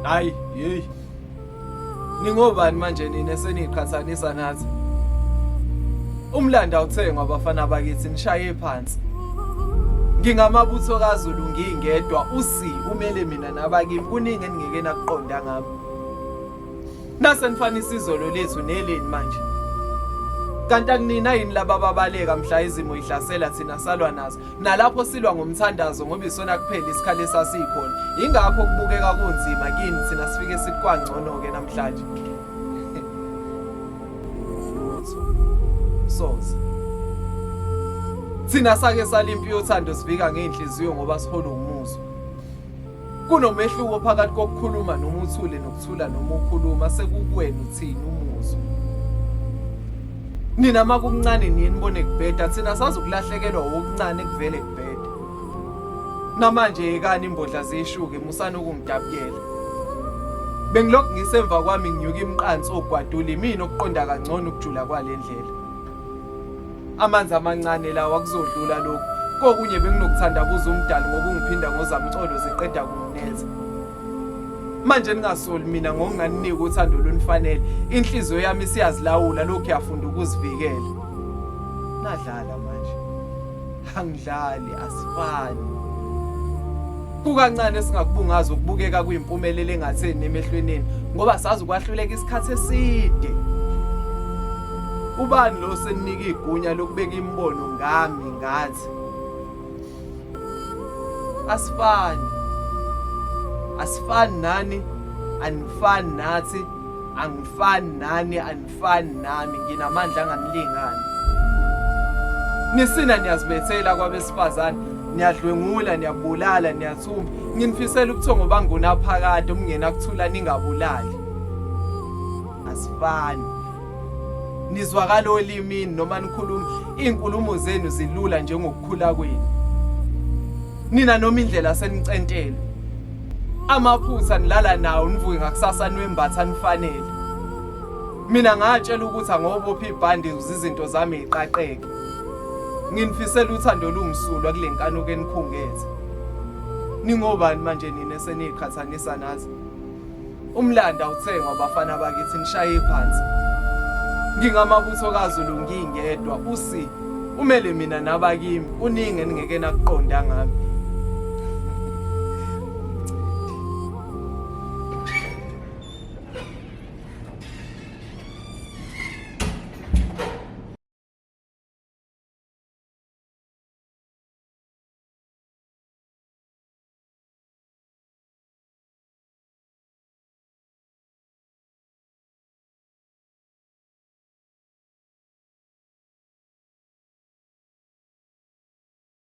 Hayi, hey. Ningobani manje nina eseniqhathanisa nathi? Umlando awuthengwa abafana bakithi nishaye phansi. Ngingamabutho kaZulu ngingedwa usi umele mina nabakimi kuningi engeke nakuqonda ngabo. Nase nifanisa izolo lethu neleni manje. Kanti akunina yini laba babaleka mhla izimo ihlasela thina salwa nazo nalapho silwa ngomthandazo ngoba isona kuphela isikhali esasikhona. Ingakho kubukeka kunzima kini thina sifike sikwangcono ke namhlanje. Soze. Thina sake salimpi yothando sivika ngeenhliziyo ngoba sihola umuzo. Kunomehluko phakathi kokukhuluma noma uthule nokuthula noma ukhuluma sekukuwena uthini umuzo. Nina makuncane niyinibone kubheda thina sazokulahlekelwa okuncane kuvele kubheda. Namanje ekani imbodla zishuke musana ukungidabukela. Bengilokhu ngisemva kwami nginyuka imqansi ogwadula imini okuqonda kangcono ukujula kwalendlela. Amanzi amancane lawa kuzodlula lokho. Kokunye benginokuthandabuza umdali ngoba ungiphinda ngozamcolo ziqeda kunetha. Manje ningasoli mina ngokunganinika uthando lonifanele. Inhliziyo yami isiyazilawula lokho yafunda ukuzivikela. Nadlala manje. Angidlali asifani. Kukancane singakubungaza ukubukeka kuyimpumelelo engatheni emehlweneni ngoba sazi ukwahluleka isikhathi eside. Ubani lo seninika igunya lokubeka imbono ngami ngathi asifani nani anifani nathi angifani nani anifani nami nginamandla anganilingani. Nisina niyazibethela kwabesifazane niyadlwengula niyabulala niyathumba nginifisela ubuthongo bangunaphakade umngena kuthula ningabulali. Asifani. Nizwakala olimini noma nikhuluma inkulumo zenu zilula njengokukhula kwenu. Nina noma indlela senicentele. Amaphutha nilala nawo nivuke ngakusasa niwembatha nifanele. Mina ngatshela ukuthi angobophi ibhandi izinto zami iqaqeke. Nginifisela uthando olumsulwa kule nkanuko enikhungethe. Ningobani manje nina eseniqhathanisa nathi? Umlando awuthengwa abafana bakithi nishaye phansi. Ngingamabutho kaZulu ngingedwa usi umele mina nabakimi kuningi engeke nakuqonda ngami.